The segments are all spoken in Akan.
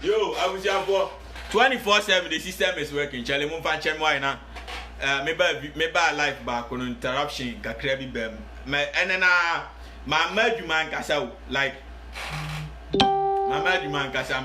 Yo, I was here for 24/7. The system is working. Charlie, move and check why now. Maybe life back on interruption. Kakrebi bem. And then my man kasa like my man kasa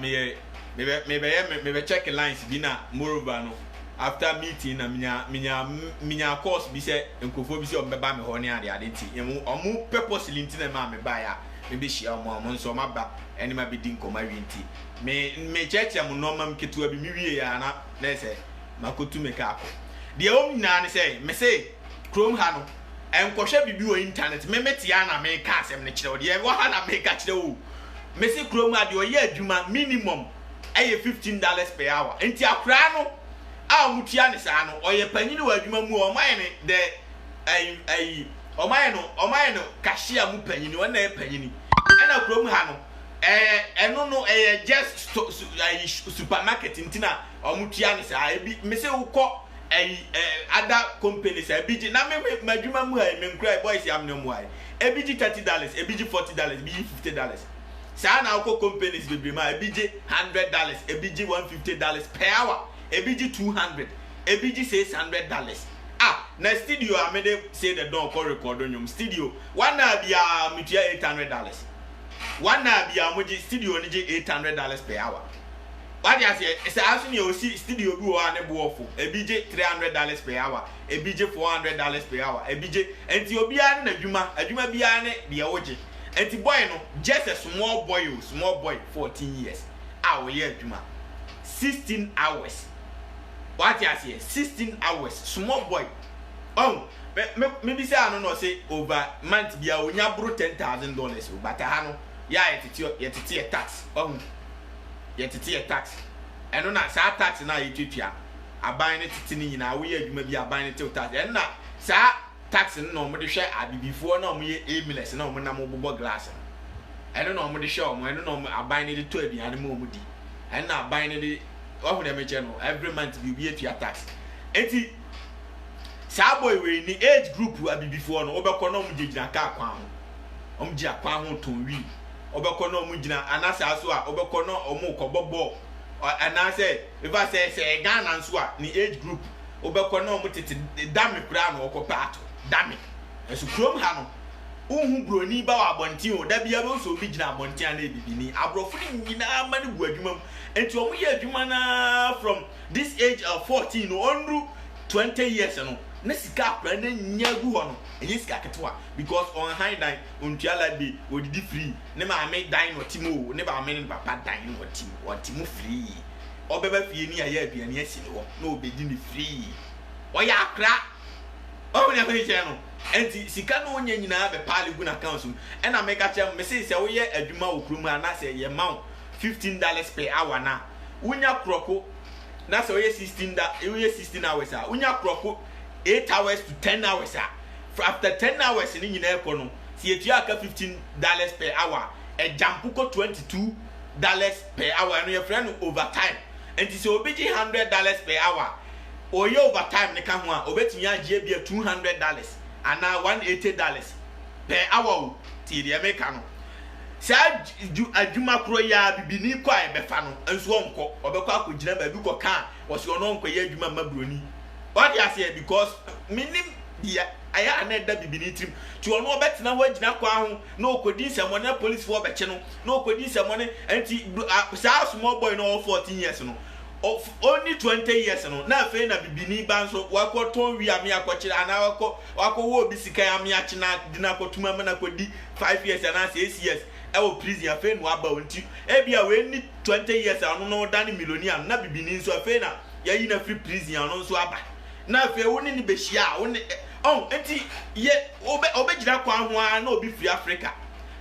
maybe check lines. Bina moreover no. After meeting na minya course bi say nkofo bi say o beba me ho ne ade ade ti omu purposely ntina ma me ba ya me be hia omo nso ma ba ene ma be din koma wi nti me cheche am no ma mketu abi mi wie ya na say makotu me ka akọ de o nyina ne say me say chrome ha no enkohwe bibi o internet me metia na me ka asem ne kire o de wa ha na me ka kire o me say chrome ha de o ye adwuma minimum aye $15 per hour nti akra no mutia ne sa no oye panyini wa adwuma mu o man ne de o man no cashier mu panyini wona e panyini ena krom ha no eno no just supermarket ntina o mutia ne sa ebi me se ukọ other companies ebi na me madwuma mu ha me nkra boys am no mu ha ebi $30 ebi $40 ebi $50 sa na ukọ companies bebre ma ebi $100 ebi $150 per hour ebiji $200 ebiji $600 na studio amede say the don call record on your studio one na bia mutia $800 one na bia moji studio ni $800 per hour what you say say aso ni o si studio bi o ane bo ofo ebiji $300 per hour ebiji $400 per hour ebiji enti obi ane na adwuma bia ne de woje enti boy no just a small boy 14 years we ye adwuma 16 hours. What you say? 16 hours. Small boy. Maybe say I don't know. Say over month be a onya bro $10,000. But I know. Yeah, yetiti a tax. Yetiti a tax. And on that tax na Ethiopia. I buy it tini na we maybe I buy it till tax. And na sa tax no mo de share abi before no mo ye aimless no mo na mo bobo glass. I don't know mo de share mo I don't know I buy it to abi and mo di. And na buy it every month be to your tax. Enti sa boy we ni age group abi before no obekọ no mu gina ka akwa ho omji akwa ho ton wi obekọ no mu gina anasa so a obekọ no omu kobobo anase if I say Ghana nso a ni age group obekọ no mu tete dami kura no okopato dami esu krom ha no unhu broni ba wa abontin o da bia be so bi gina abontin na bibini abrofo ni nyina ma ne bu adwuma enti omu ye adwuma na from this age of 14 onru 20 years no na sika akra na nyagu ho no enye sika ketwa because on high dine on tiala be odidi free ne ma me dine no timo ne ba me ne papa dine no timo free obeba fie ni aye aduane asile ho na obedi ni free oya akra ne me che no enti sika no onya nyina be pale gu na council e na me ka che me say se wo ye adwuma okrum na se ye ma $15 per hour na unya kroko na se oye 16 hours a unya kroko 8 hours to 10 hours a after 10 hours ni nyina eko no si etua aka $15 per hour e jump ko $22 per hour no your friend overtime and se obi ji $100 per hour oye overtime ne ka ho a obetumi age bia $200 ana $180 per hour ti de make no sa adwuma kro ya bibini kwa e befa no enso onko obekọ akogina ba bi ko ka wo se ono onko ya adwuma mabroni what you say because minim dia aya na da bibini trim ti ono obetena ho agina kwa ho na okodi nsemo na police for beche no na okodi nsemo ne enti sa small boy no 14 years no of only 20 years no na fe na bibini ba nso wakoton wi ami akochira ana wako wo obi sika ami achina dina kotuma na kodi 5 years na 6 years ewo prison afa no aba onti ebia we ni 20 years anu no dan millionaire na bibini nso afa na ya yi na free prison anu nso aba na afa woni ni behia woni enti ye obegina kwa ho a na obi free Africa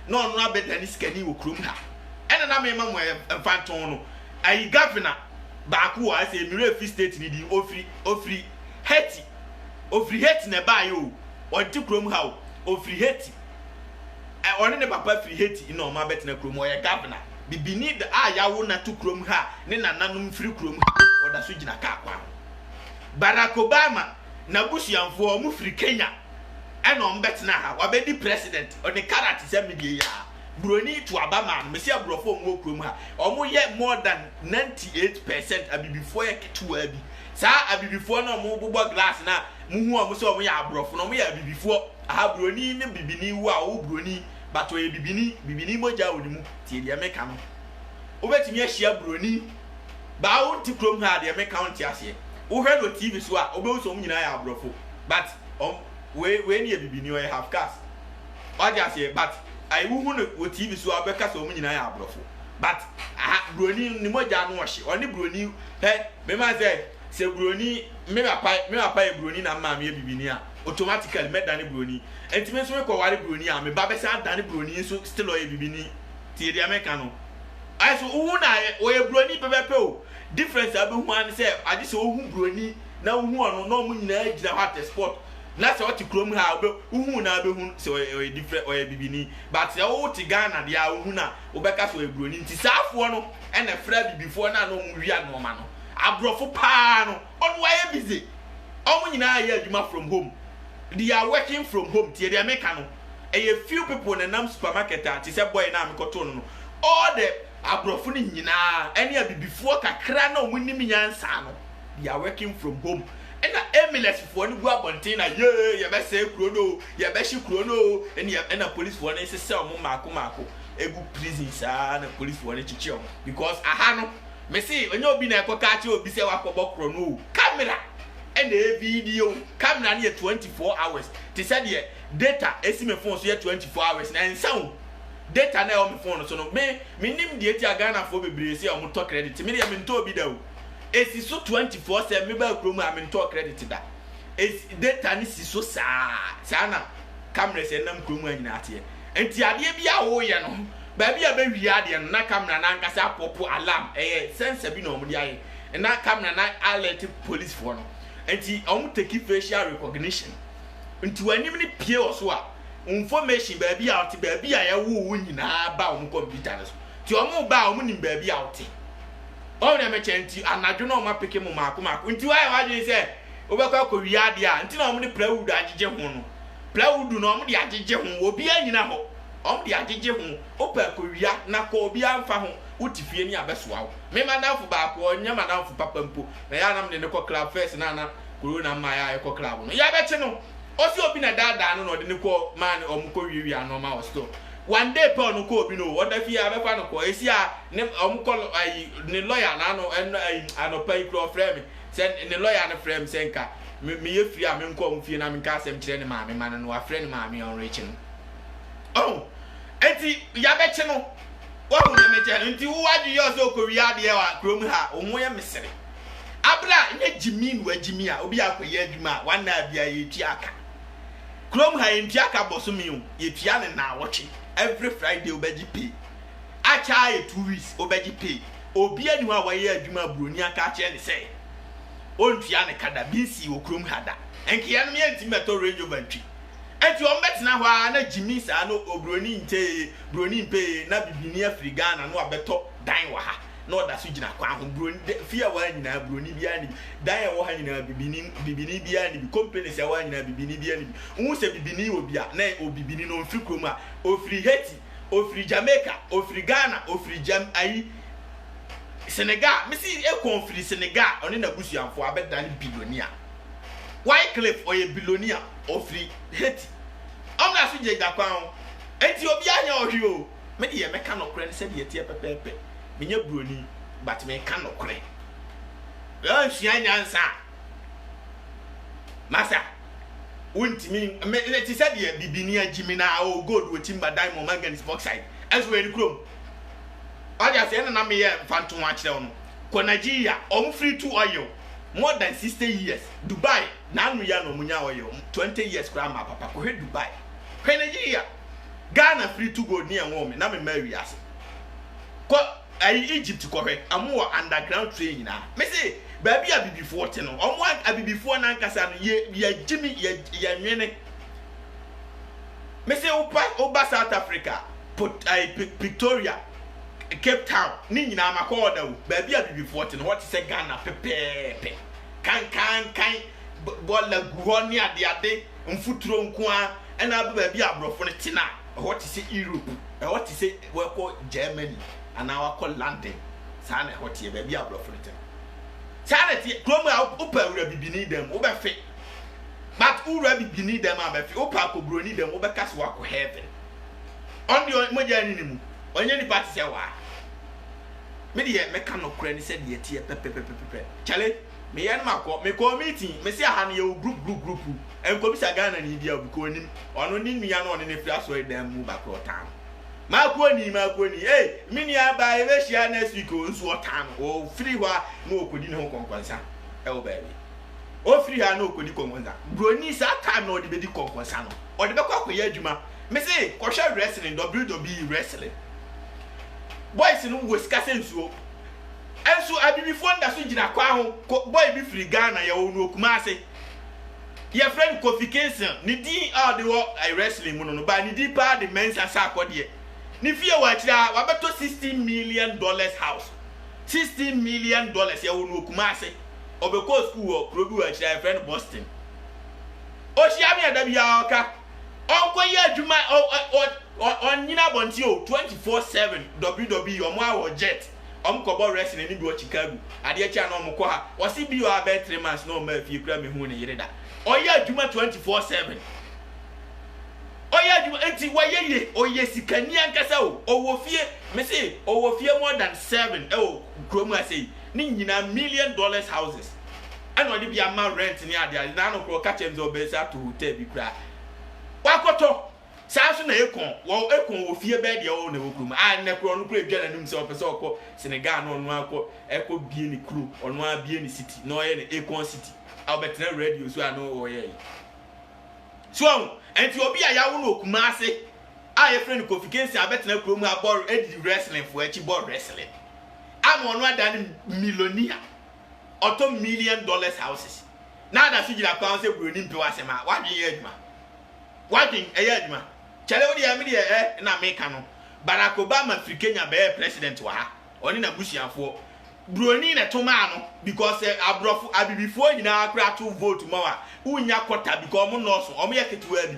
na onu abetani skani wo krom ha ena na me ma mo mfanton no ayi governor baaku wa say Emirates Free State ni di ofri heti na ba yo onti krom ha ofri heti oni ne papa free heti ina o ma betina krom o ye governor bibini da ayawo na to krom ha ne nananum free krom o da so gina ka akwa Barack Obama na busuanfo o mu free Kenya ena o betina ha wa be di president o ne karate se media ya broni to Abama me see abrofo mo krom ha omo ye more than 98% abibifo ye ketu abi saa abibifo na omo bobo glass na muhu omo so omo ye abrofo na omo ye abibifo aha broni ne bibini wu a wo broni but we bibini moja onimu tie de meka no obetimi ahia broni ba wo ti krom ha de meka on ti ase wo hwe no TV so a obewu so omo nyina ya abrofo but we ne bibini o have cast oja say but I who no TV so abeka so omo nyina ya abrofo but broni ni moja no ohye oni broni me ma say broni me papa e broni na ma me bibini a automatically me dane broni entime so ko ware broni a me ba be say dane broni so still o e bibini ti e America no I so who na o e broni pepepe o difference abe hu an say ade so hu broni na hu ono no mu nyina agina hot sport na say what krom ha obe hu na abe hu say o different o e bibini but say o ti Ghana dia hu na obeka so e broni nti saafo no e na fra bibifo na no mu wi anoma no abrofo pa no on why busy omo nyina ya adwuma from home they are working from home tie they make no a few people na nam supermarket at say boy na me koto no all the abrofo ni nyina any abibifo kakra na omo nim nyansa no they are working from home and MLS for no go abontin na ye be say kuro no ye be shi kuro no and police for na say omo mako egu prison sa na police for na chichi omo because aha no me see onye obi na ekoka achi obi say wakobo kuro no camera and a video camera near 24 hours they said yeah data esi me phone so yeah 24 hours na sound data na on me phone so no me nim de eti Ghana for bebre say o to credit me dey me nto obi da o esi so 24 say me ba krom am nto credit da esi data ni si so saa na camera say nam krom anyina ate enti ade bia wo ye no ba bia ba wi ade no na camera na nkasa popo alarm sensor bi na o de aye na camera na alert police for no enti take facial recognition enti wanim ni pie oso a information ba bia out ba bia ya wo nyina ba o computer no ti o ba o nim ba bia out o na me chenti anadwo na o ma peke mu mako enti wa je say obekwa ko wi ade a enti na o ni plywood agege ho no plywood no o de agege ho obi anyina ho o de agege ho o pa ko wi na ko obi amfa ho utifie ni abesoa wo me madamfo ba ko onya madamfo papa mpo na ya nam ne ko club first na corona ma ya ko club no ya beche no o si obi na dada no de ne ko man o mko wiwi anoma o store one day pa no ko obi no o da fi abefa no ko esi a ne o mko ai ne lawyer na no ano pay pro frame say ne lawyer na frame senka me ye free a me nko o mfie na me ka asem kire ne ma me man no wa frame ma me on reach no oh enti ya beche no wo na meche nti wo adu yo so ko wi ade wa krom ha o mo ye mesere abra nye jimi no ajimi a obi akoye adwuma wan na bia ye tuaka krom ha ye tuaka bosomi o ye tua ne na woche every Friday obaji pay acha ye 2 weeks obaji pay obi ani wa wa ye adwuma broni aka che ne say on tua ne kada bisi wo krom ha da enki ya no ye ntimeto range over ntwi enti o mbeti na hwa na jimi sa no obroni mpe na bibini Afrigana no abeto dan wa ha na oda so gina kwa ho broni fia wa nyina broni bia ni dan ya wo ha nyina bibini bia ni company se wa nyina bibini bia ni hu se bibini obia na obibini no mfi kroma ofri Haiti ofri Jamaica ofri Ghana ofri ai Senegal me si e konfri Senegal oni na busuanfo abedan billionaire Wycliffe oye billionaire ofri Haiti amna so je dakwan enti obi anya ohwe o me de ye meka no kore ne se de tie pepepe menya broni but me ka no kore ya hia nyansa masa untimi me ti se de bibini agimi na o gold wetim ba diamond manganese bauxite as we krom aja se na me ye fanton a kire no ko Nigeria free to oil more than 60 years Dubai na anu ya no munya oil 20 years kra ma papa ko he Dubai ko Nigeria Ghana free to gold ni enwo me na me marry ase ko Egypt ko he amu underground train na me say baby abibifo te no omo abibifo na nkasa no ye jimi ye nwene me say oba South Africa put Victoria Cape Town ni nyina makoda wo baby abibifo te no what say Ghana pepepe kan bola guho ni ade mfuturo nko a na baby abrofo ne tina what is say Europe, what is say we call Germany, and now we call London. Sana what here baby abro for it. Sana ti kroma opa ura bi need them, oba fit. But ura bi need them abefi. Opa ko bro need them, oba kas wa ko heaven. On the moja ni mu. Onye ni party say wa. Me dey me kan no kra ni say dey tie pepepepepe. Chale me yan makọ me ko meeting me say aha na ye group en ko bisa Ghana ni bia bu ko nim ono ni nua no ne fira so dan mu ba ko tan ma ko ni eh me ni aba e be shia next week o nso tan o free wa no okodi ne ho konkonsa e o baby o free ha no okodi konkonsa bro ni sa tan no de be di konkonsa no o de be kwa koye adwuma me say ko hwe wrestling WWE wrestling boys no wo sika sensuo enso abibifo nda so gina kwa ho boy bi free Ghana ya onu Kumasi your friend Kofi Kingston ni di all the wrestling mu no ba ni di pa the men's asa akode ni fie wa kira wa beto $60 million house $60 million ya onu Kumasi obeko school o probi wa kira your friend Boston o shia mi adabi ya oka onko ye adwuma on nyina bonti o 24/7 WWE o mo awo jet kobo wrestling ni bi o Chicago ade acha na omko ha o si bi o about 3 months no ma fi kura me hu ne yire da oye adwuma 24/7 oye adwuma enti waye oye sikani ankasa o wo fie me say o wo fie more than 7 o kromu asei ni nyina $1 million houses and o de bi ama rent ni ade na no kro ka chenzo be sa to hotel bi kura wakoto Sasu na ekon wo fie be de o na wokrum ne kro no kro edwa na nim se o pese okọ Senegal no akọ eko bie ni kro ono a bie ni city no ye ne Ekon city albetra radio so ano o ye so enti obi a yawo no Kumasi a ye friend Kofi Kingston abetra kro mu abor edi wrestling for echi board wrestling am ono adan millionaire auto $1 million houses na da si gira kwa se bro ni mpe wasema wadwe ye adwuma wadwe eye adwuma Chale odi ya mi de na America no Barack Obama fi Kenya be president wa oni na busiafo broni na toma no because abrofo abibifo nyina akra to vote ma wa unya kwota because omo no so omo yeketu abi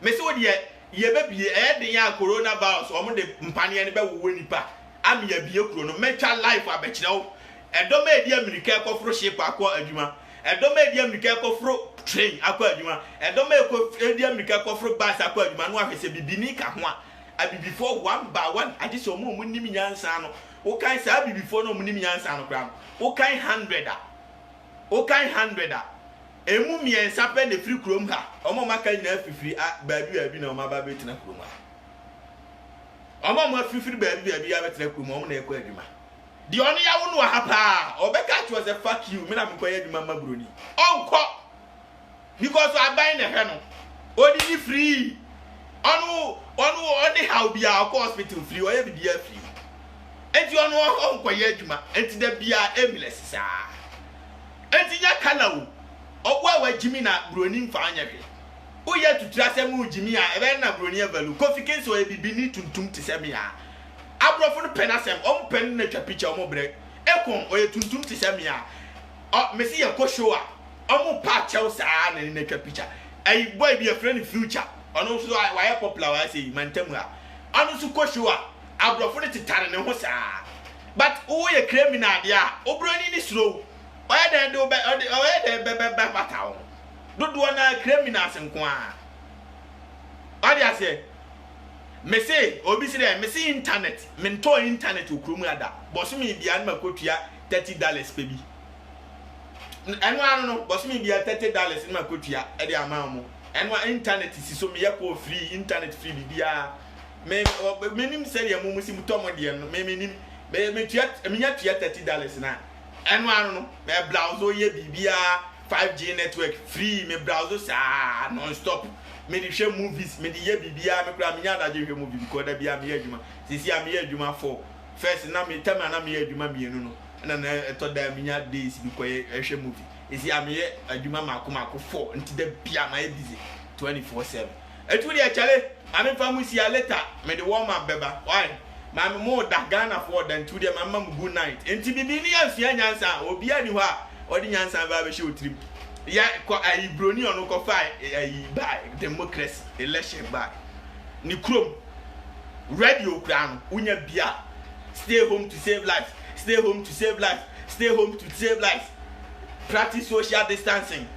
me se odi ye be bie de ya coronavirus omo de mpane ne be wo nipa am ya bie kuro no mecha life abekire wo edo ma edi America ekofro ship akọ adwuma edo ma edi America ekofro train akọ adwuma edo ma edi America ekofro bus akọ adwuma no ahwese bibini ka ho a before one by one ade so mo nim nyansa no o kan sa before no mo nim nyansa no kra o kan 100 emu miensa pe ne free krom ha omo maka nyina fifiri baabi na omo ba betina krom ha omo mo fifiri baabi ya betina krom omo na ekọ adwuma di onu ya wonu ha pa obeka to say fuck you me na me koye adwuma mabroni onko because aban na he no odi free onu how be our hospital free or be there free enti onu onko ye adwuma enti da bia emilesi sa enti nya kana wo ogwa jimi na broni mfa anya hwe o ye tutura semu jimi a ebe na broni avalu Kofi Kingston e bibini tuntum tisemi a abrofo no penasem pen na twa picture omo bre ekon o ye tuntum tisemi a o mesi ye ko show a omo pa Chelsea na ni twa picture ai boy be a friend future ono so why popular wa say mantamu a ono so ko show a abrofo no titare ne ho saa but o ye criminal dia obroni ni slow oya den do be batawo dodo na criminals nko a odi ase me say obi say me see internet me nto internet okromu ada boso me bia na makotua $30 pe bi eno anu no boso me bia $30 na makotua e de ama mo eno internet si so me yako free internet free bia me nim say ya mo musi mutomo de no me nim me tua me nya tua $30 na eno anu no me browse o ye bibia 5G network free me browse sa non stop me di hwe movies me di ye bibia me kura me nya da je hwe movie because da bia me ye adwuma sisi am ye adwuma for first na me tama na me ye adwuma mienu no na to da me nya days because ye hwe movie sisi am ye adwuma mako 4 nti da bia ma ye busy 24/7 etu di achale am fa mu si a later me di warm up beba why ma me mo da Ghana for than to dem mama mu good night nti bibi ni afia nyansa obi ani ho a odi nyansa ba be she otrim ya ko ai broni onu ko fa ai ba democracy election ba ni krom radio kran unya bia stay home to save lives, stay home to save lives, stay home to save lives. Practice social distancing.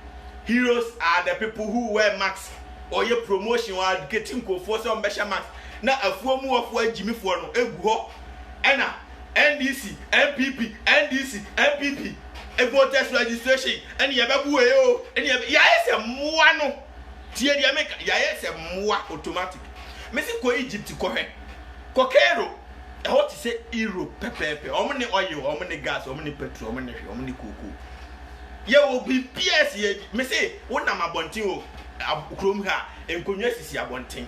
Heroes are the people who wear masks or your promotion or getting ko for some special mask. Na afuo mu afuo Jimmy for no egu ho. Ena NDC, MPP, NDC, MPP. A voters registration and you have a buo and you have yes a moano. Tia di America yes a moa automatic. Messi ko Egypt ko he. Kokero. I want to say euro pepe. Omni oil, omni gas, omni petrol, omni cocoa. Ye will be PS ye. Me say one am abonting o krom ha enkonwa sisi abonting.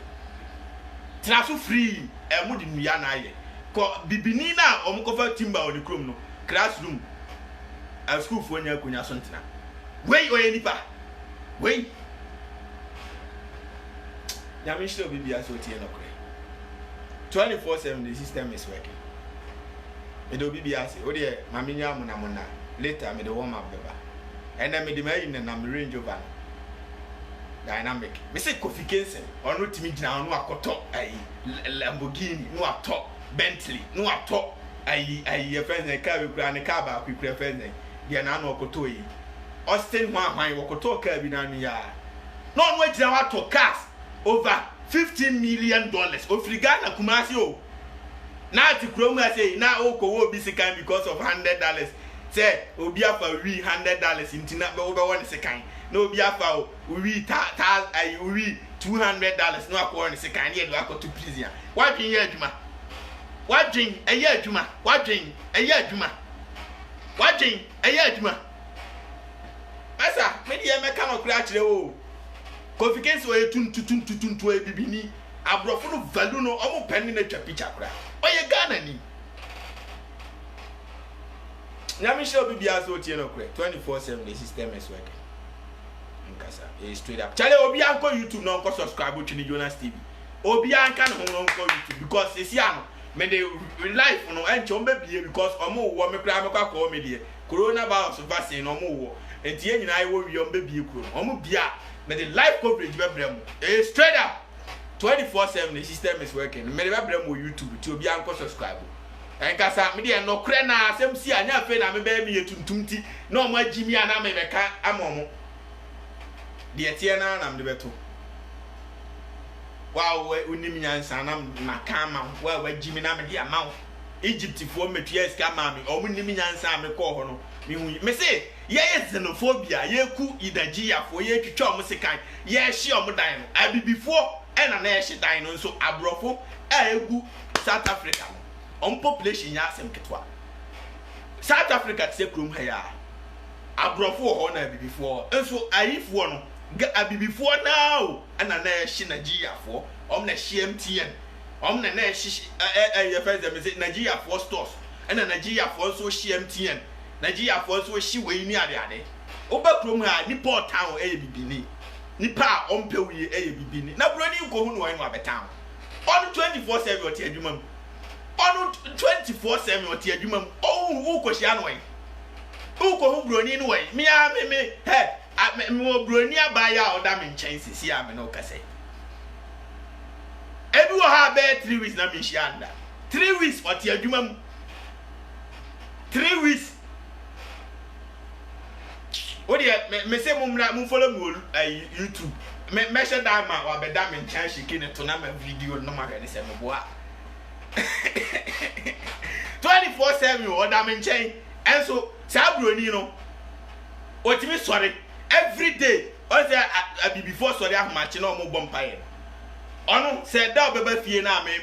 Traso free e mu di nuya na ye. Ko bibini na omkofa timber on the krom no. Classroom. A school for nya konya sontina. Wey oye nipa. Wey. Ya me show bibi aso tie no kre. 24/7 the system is working. Me do bibi ase. O de mama nya amuna later me the warm up beba. And then me the may in na me range over dynamic. Me say Kofi Kensen or no timi gina no akoto ai Lamborghini no ato Bentley no ato ai friends na car we kura ne car ba kura friends dia na no akoto yi Austin hwan wakoto car bi na no ya no gina wa to cars over $15 million ofri Ghana Kumasi o na ti kuro mu say na o ko wo bi sikan because of $100 say obi afa we $100 intina be wo be won sikan na obi afa we we $200 no akọ won sikan ye do akoto prison wadwen ye adwuma wadwen eye adwuma wadwen eye adwuma wadwen eye adwuma asa me die me ka no kura kire o Kofi Kensen o tuntu e bibini abrofo no value no omo penni na twa picture kura oye Ghana ni Nyami show bibia so tie no kure 24/7 the system is working nkasa e straight up chale obi anko YouTube no nko subscribe to Jonas TV obi anka no nko YouTube because esi ano me the life no encho mbebie because omo wo me kura me kwa ko me die coronavirus vaccine no omo wo enti enyina ayi wo wi mbebie kuro omo bia me the live coverage be brem e straight up 24/7 the system is working me the brem wo YouTube ti obi anko subscribe enkasa me de no kre na asem si anya fe na me ba mi yetuntumti na o ma jimi ana me beka amomo de tie na me de beto wow unim nyansa na kama wa jimi na me de amawo Egypt fo metua ska ma me o munim nyansa me ko ho no me hu me say ye xenophobia ye ku idagya fo ye twitwa o musikan ye hye o mudan no abibifo ena na ye hye dan no so abrofo a egu South Africa on population ya asem ketwa South Africa tse krom ha ya abrofo ho na abibifo enso ayifo no abibifo now ana na ye hye Nigeria fo na hye MTN na hye first them say Nigeria for stores ana Nigeria for so hye MTN Nigeria for so hye we ni ade oba krom ha ni port town bibini ni pa ompe wi bibini na broni ko hu no wan wa betan on 24/7 oti adwuma on 24/7 oti adwuma o ko hia no wan o ko hu broni no wan me he me broni abaya oda me nchen sisi a me no kase ebi wo ha be 3 weeks na me hia anda 3 weeks oti adwuma 3 weeks o de me say mum follow me YouTube me share that ma wa be da me nchen shiki ne to na ma video no ma hwe se me boa 24/7 o da me nchen enso sa broni no otimi sorry every day o say before sorry ahmachi na o mo bompaye onu say da obeba fie na me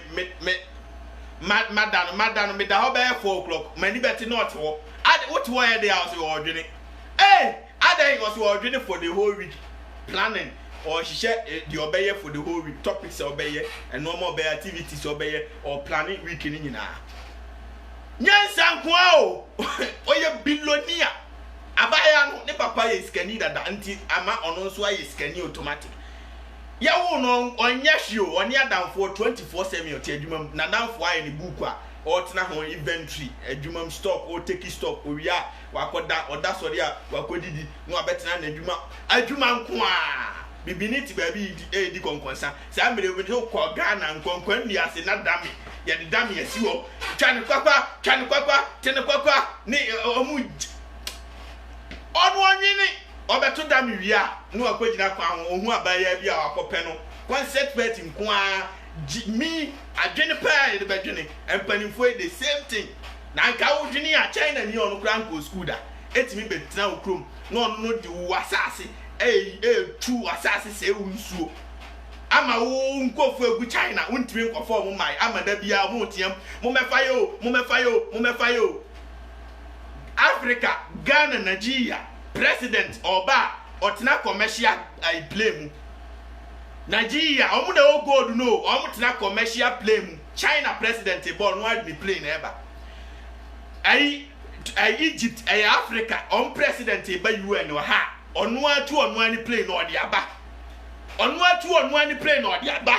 madano me da ho be 4:00 mani beti not ho what wo here dey house o odwene Ada was ordering for the whole week planning or she share the obey for the whole week topics obey and normal obey activities obey or planning week in nyina nyansa nkoa o oye billionaire abaya no ne papa ye skani dada anti ama ono nso aye skani automatic ya wo no onye hwio oni adamfo 24/7 oti adwuma na adamfo aye ne buku a o tena ho inventory adwuma stock o take stock o wia wakoda oda sori a wakodidi no abetena na adwuma nko a bibiniti baby di konkonsa sa mere we do ko Ghana nkonkwan ni ase na dame ye de dame asi wo twane kwakwa ni omu onu onwini obeto dame wia no akwagina kwa ohu abaya bi a wakopɛ no concept bet nko a mi adwene pa de bedwene empanimfo the same thing na nka wodwene a China ni onu kra nko school da etimi betina okrom no onu no di wasase tu asase se unsuo ama wo nkofo egu China untimi nkofo mo mai ama da bia mo tiam mo mefa yo Africa Ghana Nigeria president oba otina commercial I blame Nigeria omu na o gold no omu tina commercial blame China president e ball no ad be plane ever Egypt Africa president e ba UN wa ha onu ani plane no de aba onu ani plane no de aba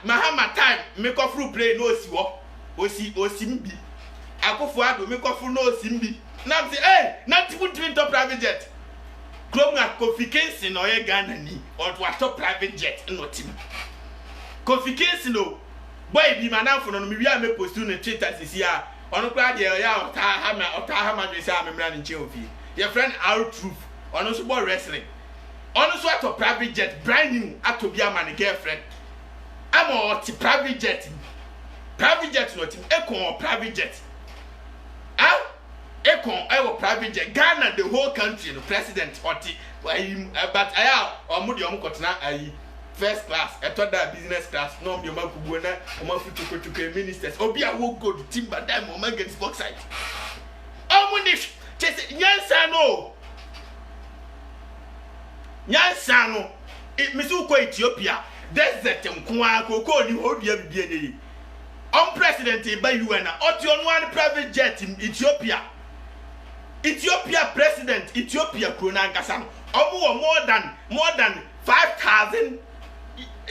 Mahama time me ko fru plane no si wo osi mbi akofo ado me ko fru no osi mbi na say na tipu twin top private jet Krom na Kofi Kingston no ye Ghana ni or to top private jet no team Kofi Kingston no boy bi manafo no me wi a me post no Twitter sisi a onu kra de ya ota hama de say amemra ni nche ofi your friend Out Truth ono so boy wrestling ono so at private jet brand new at obi ama ne girlfriend ama oti private jet no team ekon private jet ekon ewo private jet Ghana the whole country the president oti but omo de omo kotena first class etoda business class no me ma kubu na omo futukutuku ministers obi a wo go timber dime omo get box side omo ni nyansa no misu ko Ethiopia desert nkoa koko ni odua bibie ne president e ba UN na oti onu an private jet in Ethiopia president Ethiopia krona nkasa no omo more than 5,000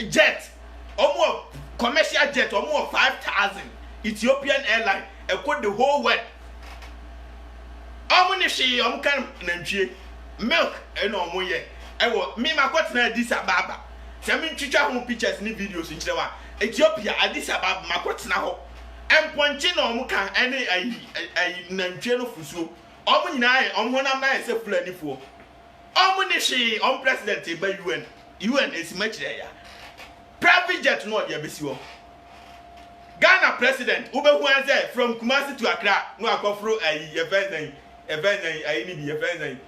jet omo commercial jet omo 5,000 Ethiopian airline e ko the whole world omo ni hwe omo kan nantwie milk eno omo ye ewo mi makotena Addis Ababa se mi twitwa ho pictures ni videos nkire wa Ethiopia Addis Ababa makotena ho emponche na omo kan ene ayi nantwie no fusuo omo nyina ye omo na ma se fulanifo omo ni hwe omo president e ba UN esimachire ya private jet no de abesi wo Ghana president ubehu anze from Kumasi to Accra no akofro ayi event ayi ni bi event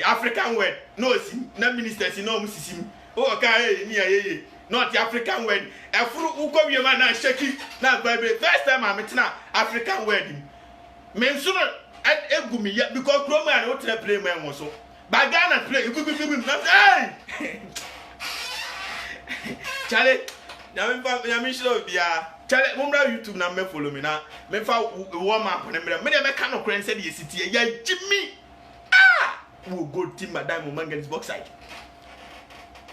African word no si na ministers no mu sisim o ka ni ayeye not African word efuru uko wie ma na sheki na bible first time am tena African word me nso no egumi ya because promo ya no tena play man so ba Ghana play hey chale na me show bia chale mumra YouTube na me follow me na me fa warm up na me de me ka no kren said yesiti ya Jimmy will go team Madame Mangan's box side.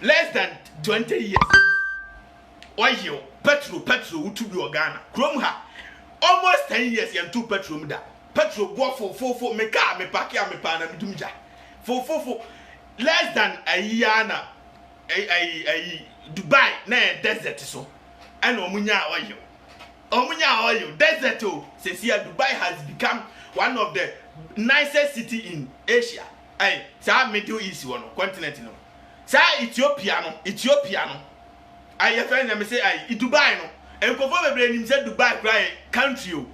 Less than 20 years. Oil, petrol, to be Ghana. Kromha. Almost 10 years and 2 petrol. Petrol go for me car, me pack, me pan, and dumja. For less than a year now. Dubai, na desert so. And Omunya oil. Desert. Says here, Dubai has become one of the nicest city in Asia. Sa Middle East one continent no. Sa Ethiopia no. I friend them say Dubai no. Enkofo bebre nim say Dubai cry country o.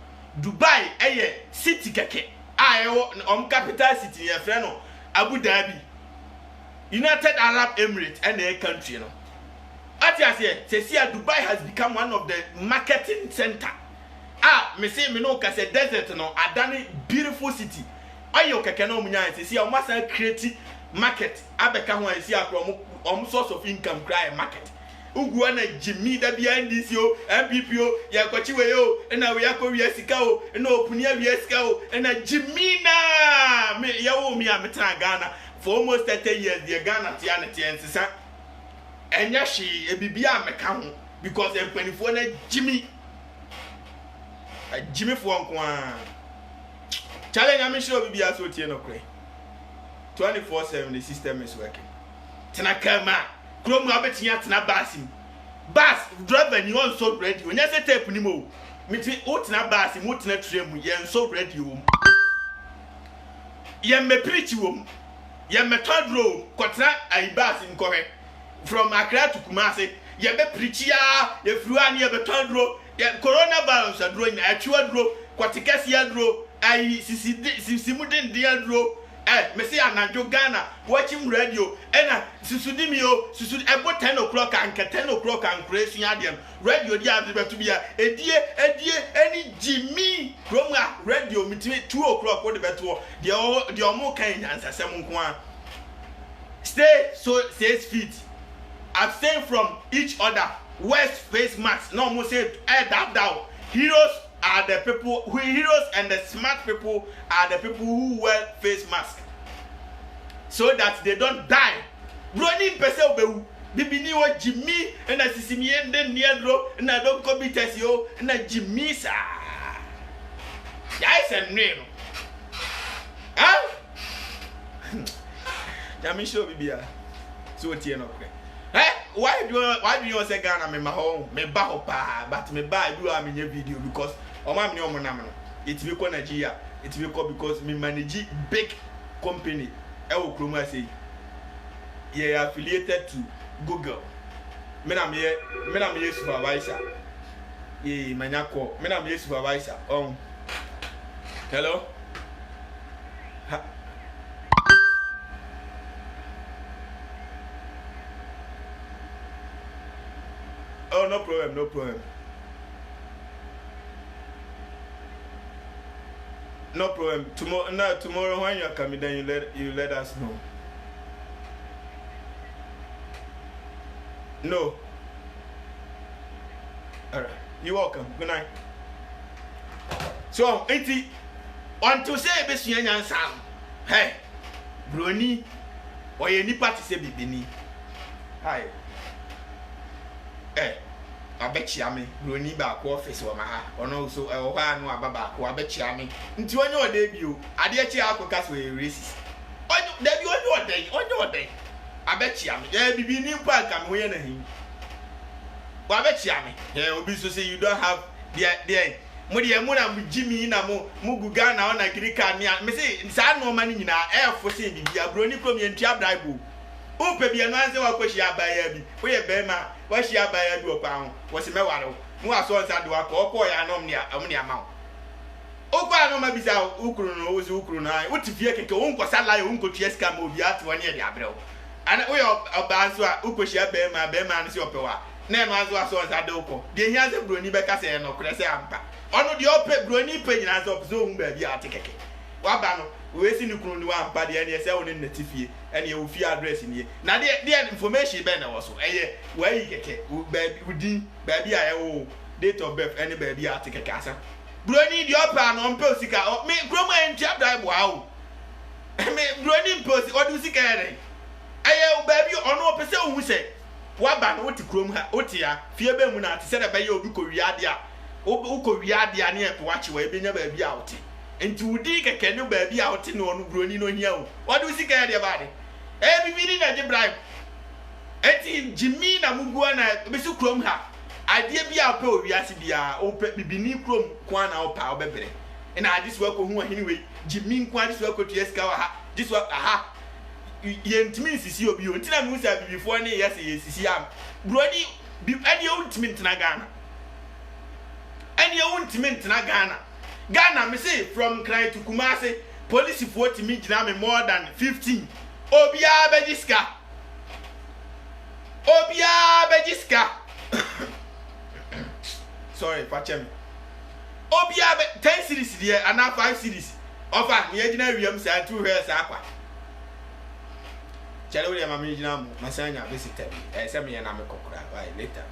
Dubai city keke. Capital city your friend no. Abu Dhabi. United Arab Emirates and a country no. Say Dubai has become one of the marketing center. Me say me no ka say desert no. Adani beautiful city. Ayo keke na omunya say o masa create market abeka ho say akro source of income cry market ugwu na Jimmy da bia ndisi o MPP o ya kwachi we o na we akọ wi asika o na opunia wi asika o na Jimmy na me ya wo mi ametra Ghana for almost 30 years the Ghana tia na tia nsisa enya hwe ebibia ameka ho because empanifo na Jimmy for nko challenge am sure bibia so tie no kre 24/7 the system is working tena kama krom abetinya tena basim bas driver ni on so ready onya se tape ni mo meti o tena basim o tena trem yen so ready o yen me preach wo yen me todro kwatena ai basim kohe from Accra to Kumasi ye be preach ya ye fruani ye be todro ye coronavirus adro ni atwa dro kwatikasi adro ai sisimuden dia dro me say ananjo Ghana watching radio ena susudimi o susud ebo 10 o'clock and 10 o'clock and crazy adem radio dia be to bia edie any Jimmy Roma radio mitime 2 o'clock what the beto the omo kan ansasem nko stay so 6 feet abstain from each other wear face mask no mo say down heroes are the people who heroes and the smart people are the people who wear face mask so that they don't die. Brony pese obewu bibini wo Jimmy na sisimi ende niedro na don kobites yo na Jimmy sa ya isen no ah Jami show bibia so tie no kre why do you say Ghana me ma ho me ba ho pa but me ba do am nye video because Oma me omo nam no it be ko Nigeria it be ko because me manage big company e wo kroma say ye affiliated to Google me na me supervisor ye manyako me na me supervisor hello oh no problem No problem. Tomorrow when you are coming, then you let us know. No. All right. You're welcome. Good night. So, eti on to say besu yan sam. Hey, Brony, or ye nipa to say bibini. Hi. Hey. Abechia me Brony ba ko office wa ma ha ono so e wo ha no ababa ko abechia me nti onye ode bi o ade echi akoka so e racist onye da bi onye ode abechia me e bibi ni park am we na hin wa abechia me e obi so say you don't have there mo de mu na Jimmy na mo guga na ona kirika ni me say sa no ma ni nyina e fo say bibi Brony krom ye ntua bribe o pe bi anu anse wa kwashi abaya bi o ye be ma wa shi abaya bi opa ho wo se meware mu aso nsa de wa ko ya anom ne ama o kwa anom ma bi sa ukuru no wo se ukuru na wo ti fie keke wo nkosa lai wo nkotua ska ma obi ati woni e de abrɛ wo ana wo yo oba nso a ukwashi abaya ma no se opewa na no aso nsa de uko de hia se Brony be ka se no kure se ampa ono de ope Brony pe nyina so so hu ba bi ati keke wa ba no we si ni kunu ni wa ampa de ene se woni natifie ene wo fi address ni na de information be na wo so eye wa yi keke udi ba bi a wo date of birth ene ba bi ati keke asa Brony de opa no mpe osika me kromo entia drive wa o me Brony mpe osika odi osika ere eye ba bi ono opese ohu se wa ba no oti krom ha oti ya fie be mu na ati se da ba ye obi ko wiade a ko wiade a ne e wa chi wa ebe nya ba bi a oti enti udi keke no ba bi a oti no onu Brony no hia o odi osika ere ba de bibiri na je bribe enti Jimmy na mugua na besu krom ha ade bia pe owiase bia o pe bibini krom kwa na o pa obebere na ade so ko hu ahini we Jimmy kwa ade so ko tieska wa ha this wa aha yentimi sisi obi o ntina mu sa bibifo ne yesi yesisi am Brony bi ade o ntimi ntina Ghana me say from Accra to Kumasi police for to me gina me more than 15 Obia bejiska sorry pachem Obia 10 series there and 5 series offer me gina wiam say 2 hairs akwa chale we ma me gina mo masanya visit say me na me kokora why later